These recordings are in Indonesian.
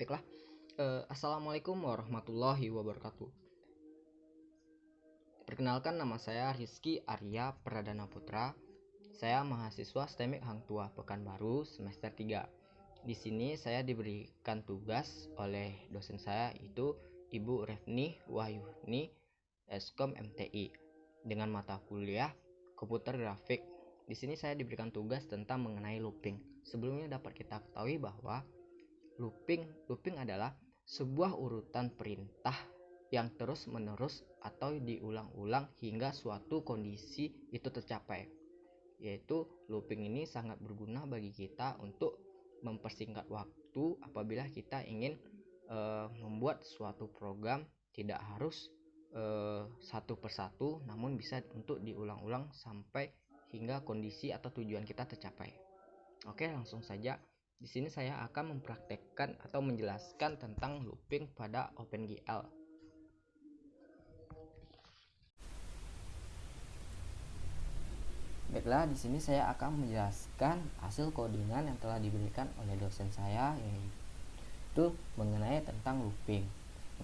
Baiklah, Assalamualaikum warahmatullahi wabarakatuh. Perkenalkan, nama saya Rizky Arya Pradana Putra. Saya mahasiswa STEMIK Hang Tuah Pekanbaru semester 3. Di sini saya diberikan tugas oleh dosen saya, yaitu Ibu Refni Wahyuni, Eskom MTI, dengan mata kuliah komputer grafik. Di sini saya diberikan tugas tentang mengenai looping. Sebelumnya dapat kita ketahui bahwa looping adalah sebuah urutan perintah yang terus-menerus atau diulang-ulang hingga suatu kondisi itu tercapai. Yaitu looping ini sangat berguna bagi kita untuk mempersingkat waktu apabila kita ingin membuat suatu program, tidak harus satu persatu, namun bisa untuk diulang-ulang sampai hingga kondisi atau tujuan kita tercapai. Oke, langsung saja. Di sini saya akan mempraktekkan atau menjelaskan tentang looping pada OpenGL. Baiklah, di sini saya akan menjelaskan hasil codingan yang telah diberikan oleh dosen saya, yaitu mengenai tentang looping.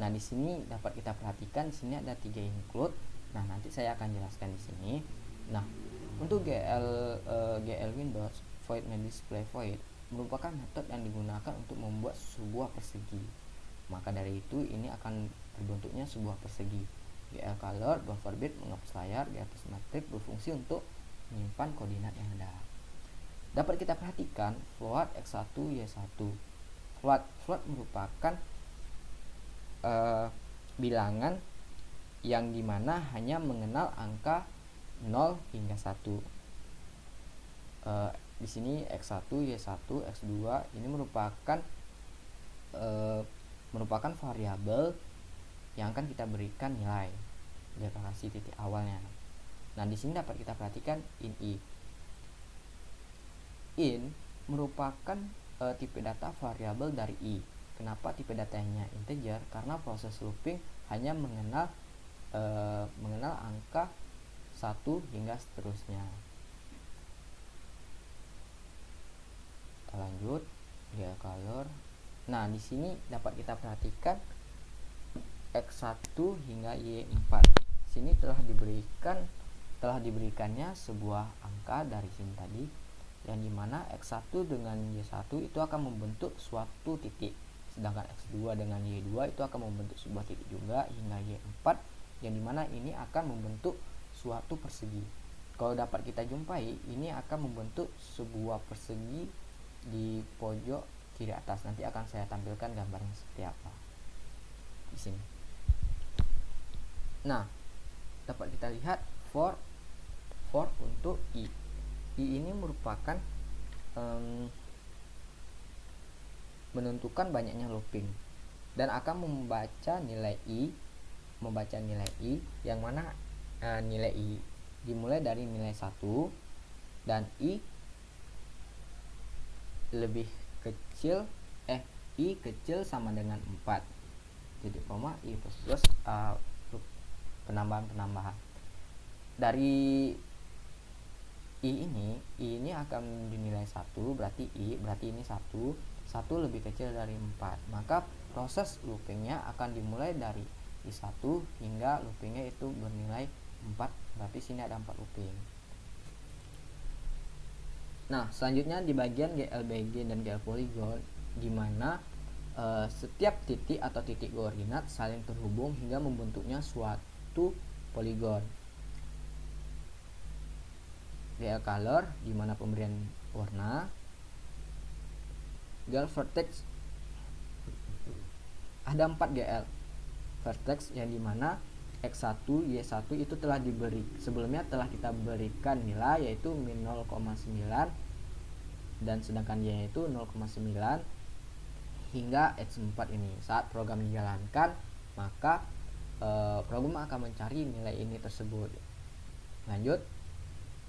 Nah, di sini dapat kita perhatikan, di sini ada 3 include. Nah, nanti saya akan jelaskan di sini. Nah, untuk GL Windows void main display void merupakan metode yang digunakan untuk membuat sebuah persegi. Maka dari itu ini akan terbentuknya sebuah persegi. GL color buffer bit menghapus layar, di atas matrix berfungsi untuk menyimpan koordinat yang ada. Dapat kita perhatikan float x1 y1. Float merupakan bilangan yang dimana hanya mengenal angka 0 hingga 1. Di sini x1, y1, x2 ini merupakan variabel yang akan kita berikan nilai deklarasi titik awalnya. Nah, di sini dapat kita perhatikan in merupakan tipe data variabel dari i. Kenapa tipe datanya integer? Karena proses looping hanya mengenal angka 1 hingga seterusnya. Kita lanjut, GL color. Nah, di sini dapat kita perhatikan x1 hingga y4. Sini telah diberikannya sebuah angka dari sini tadi, yang dimana x1 dengan y1 itu akan membentuk suatu titik, sedangkan x2 dengan y2 itu akan membentuk sebuah titik juga, hingga y4 yang dimana ini akan membentuk suatu persegi. Kalau dapat kita jumpai, ini akan membentuk sebuah persegi di pojok kiri atas. Nanti akan saya tampilkan gambarnya seperti apa di sini. Nah, dapat kita lihat for untuk i ini merupakan menentukan banyaknya looping dan akan membaca nilai i yang mana nilai i dimulai dari nilai 1 dan i lebih kecil i kecil sama dengan 4. Jadi i plus penambahan dari i ini akan dinilai 1, berarti ini 1 lebih kecil dari 4. Maka proses loopingnya akan dimulai dari i1 hingga loopingnya itu bernilai 4. Berarti sini ada 4 looping. Nah, selanjutnya di bagian GLBG dan GL polygon, di mana setiap titik atau titik koordinat saling terhubung hingga membentuknya suatu poligon. GL color, di mana pemberian warna. GL vertex, ada 4 GL vertex yang dimana x1, y1 itu sebelumnya telah kita berikan nilai, yaitu min 0,9 dan sedangkan y itu 0,9 hingga x4 ini. Saat program dijalankan, maka program akan mencari nilai ini tersebut. Lanjut,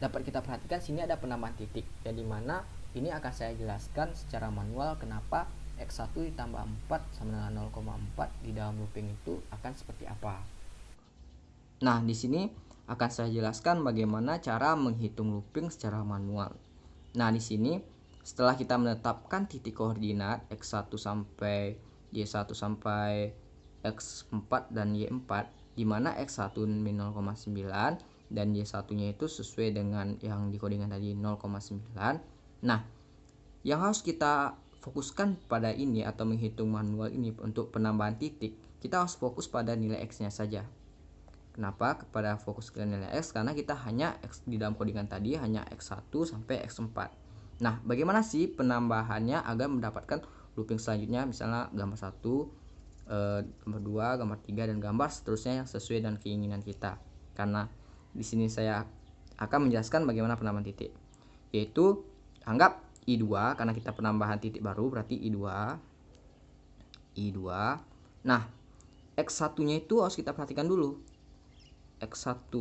dapat kita perhatikan sini ada penambahan titik, yang dimana ini akan saya jelaskan secara manual kenapa x1 ditambah 4 sama dengan 0,4 di dalam looping itu akan seperti apa. Nah, di sini akan saya jelaskan bagaimana cara menghitung looping secara manual. Nah, di sini setelah kita menetapkan titik koordinat x1 sampai Y1 sampai X4 dan Y4, dimana X1 min 0,9 dan Y1 nya itu sesuai dengan yang dikodingan tadi 0,9. Nah, yang harus kita fokuskan pada ini atau menghitung manual ini untuk penambahan titik, kita harus fokus pada nilai X nya saja. Kenapa kepada fokus ke nilai X? Karena kita hanya X di dalam codingan tadi hanya X1 sampai X4. Nah, bagaimana sih penambahannya agar mendapatkan looping selanjutnya, misalnya gambar 1, gambar 2, gambar 3, dan gambar seterusnya yang sesuai dengan keinginan kita. Karena di sini saya akan menjelaskan bagaimana penambahan titik. Yaitu anggap I2, karena kita penambahan titik baru berarti I2. Nah, X1-nya itu harus kita perhatikan dulu. X1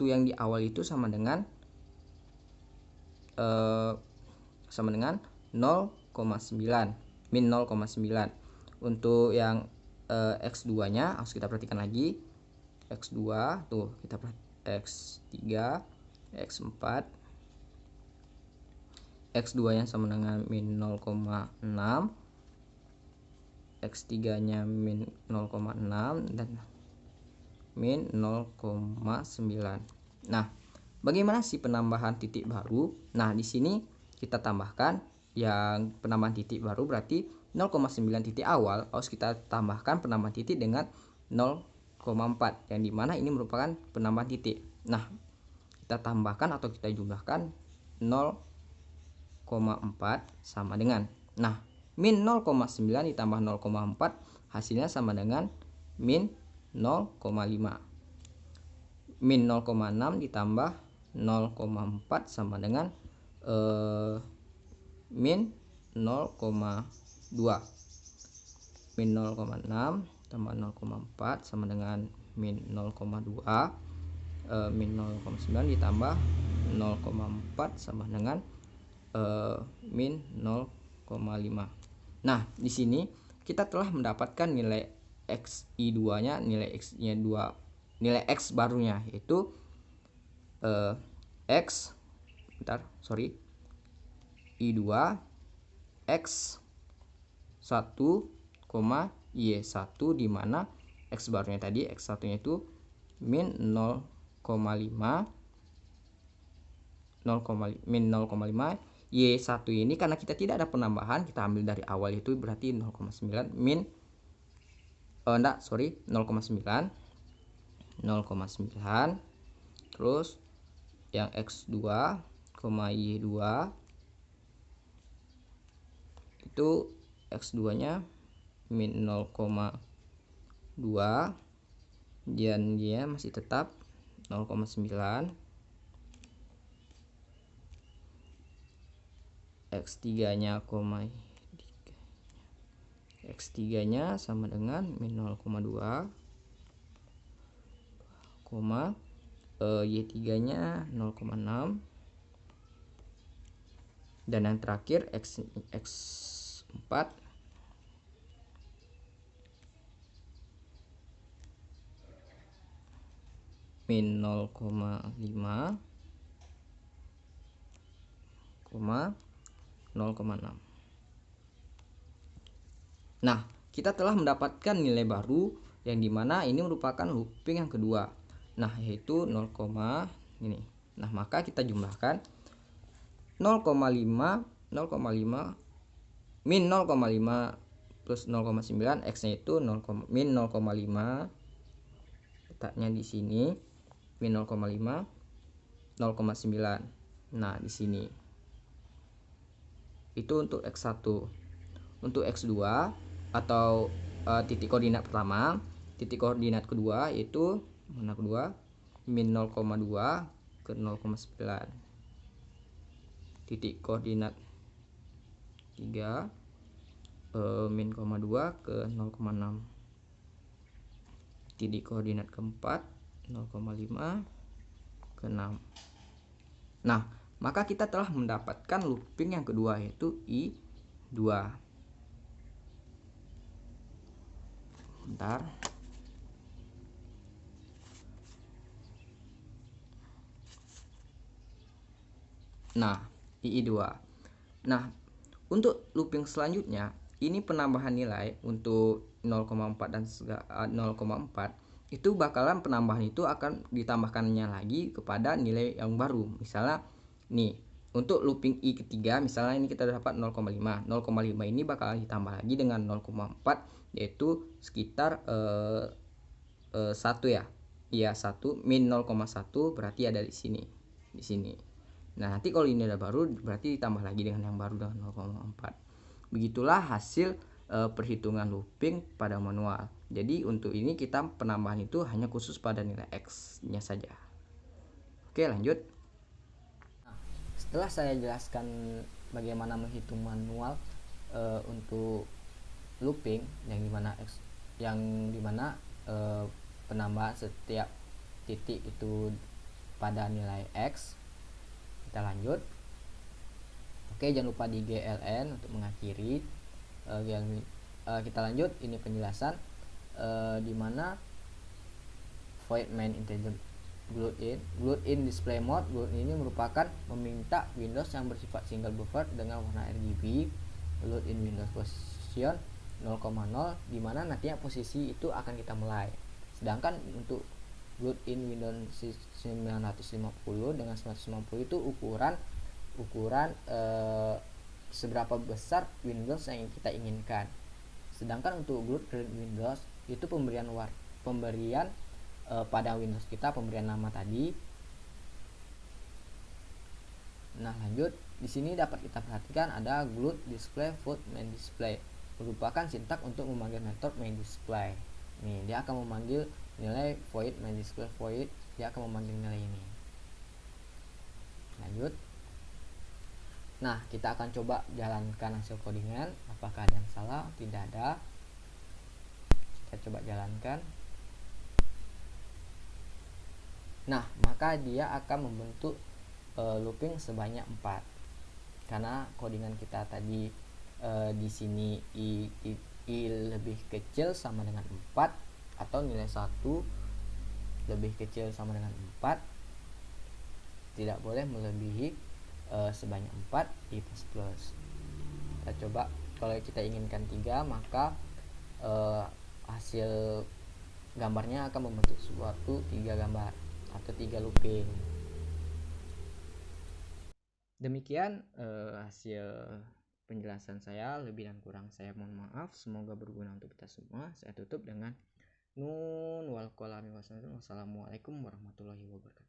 yang di awal itu sama dengan 0,9, min 0,9. Untuk yang X2 nya harus kita perhatikan lagi. X2 tuh kita X3, X4, X2 nya sama dengan min 0,6, X3 nya min 0,6, dan min 0,9. Nah, bagaimana sih penambahan titik baru? Nah, di sini kita tambahkan yang penambahan titik baru berarti 0,9 titik awal harus kita tambahkan penambahan titik dengan 0,4, yang dimana ini merupakan penambahan titik. Nah, kita tambahkan atau kita jumlahkan 0,4 sama dengan, nah, min 0,9 ditambah 0,4 hasilnya sama dengan min 0,5. Min 0,6 ditambah 0,4 sama dengan min 0,2. Min 0,6 tambah 0,4 sama dengan min 0,2. Min 0,9 ditambah 0,4 sama dengan min 0,5. Nah, di sini kita telah mendapatkan nilai XI2 nya, nilai X nya 2, nilai X barunya yaitu I2 X 1, Y1, dimana X barunya tadi X1 nya itu min 0,5, min 0,5. Y1 ini karena kita tidak ada penambahan, kita ambil dari awal itu berarti 0,9 min 0,9. Terus yang X2, Y2 itu X2 nya min 0,2 dan dia masih tetap 0,9. X3 nya sama dengan min 0,2, Y3 nya 0,6, dan yang terakhir X4 min 0,5, 0,6. Nah, kita telah mendapatkan nilai baru yang dimana ini merupakan looping yang kedua. Nah, yaitu 0, ini. Nah, maka kita jumlahkan 0,5 min 0,5 plus 0,9, X nya itu min 0,5, letaknya di sini min 0,5, 0,9. Nah, di sini itu untuk X1. Untuk X2 atau titik koordinat pertama, titik koordinat kedua yaitu mana kedua, min 0,2 ke 0,9. Titik koordinat 3 min 0,2 ke 0,6. Titik koordinat keempat 0,5 ke 6. Nah, maka kita telah mendapatkan looping yang kedua yaitu I2. Bentar. Nah, I2. Nah, Untuk looping selanjutnya, ini penambahan nilai untuk 0,4 dan 0,4 itu bakalan penambahan itu akan ditambahkannya lagi kepada nilai yang baru. Misalnya nih, untuk looping i ketiga, misalnya ini kita dapat 0,5. 0,5 ini bakalan ditambah lagi dengan 0,4, yaitu sekitar 1 ya. Iya, 1 min 0,1 berarti ada di sini. Di sini. Nah, nanti kalau ini ada baru berarti ditambah lagi dengan yang baru dengan 0,4. Begitulah hasil perhitungan looping pada manual. Jadi untuk ini kita penambahan itu hanya khusus pada nilai X-nya saja. Oke, lanjut. Nah, setelah saya jelaskan bagaimana menghitung manual untuk looping yang dimana penambahan setiap titik itu pada nilai X, kita lanjut. Oke, jangan lupa di GLN untuk mengakhiri. Kita lanjut, ini penjelasan dimana void main integer glued in display mode. Glued ini merupakan meminta Windows yang bersifat single buffer dengan warna RGB. Glued in Windows position 0,0, dimana nantinya posisi itu akan kita mulai. Sedangkan untuk glued in Windows 950 dengan 950 itu ukuran seberapa besar Windows yang kita inginkan. Sedangkan untuk glued Windows itu pemberian pada Windows kita, pemberian nama tadi. Nah, lanjut, di sini dapat kita perhatikan ada glued display void main display, merupakan sintak untuk memanggil metode main display. Nih, dia akan memanggil nilai void main display void, dia akan memanggil nilai ini. Lanjut. Nah, kita akan coba jalankan hasil codingan. Apakah ada yang salah? Tidak ada. Kita coba jalankan. Nah, maka dia akan membentuk looping sebanyak 4. Karena codingan kita tadi di sini i lebih kecil sama dengan 4, atau nilai 1 lebih kecil sama dengan 4, tidak boleh melebihi sebanyak 4 i plus. Kita coba, kalau kita inginkan 3, maka hasil gambarnya akan membentuk suatu 3 gambar atau 3 looping. Demikian hasil penjelasan saya. Lebih dan kurang saya mohon maaf. Semoga berguna untuk kita semua. Saya tutup dengan nun wal qalam. Wassalamualaikum warahmatullahi wabarakatuh.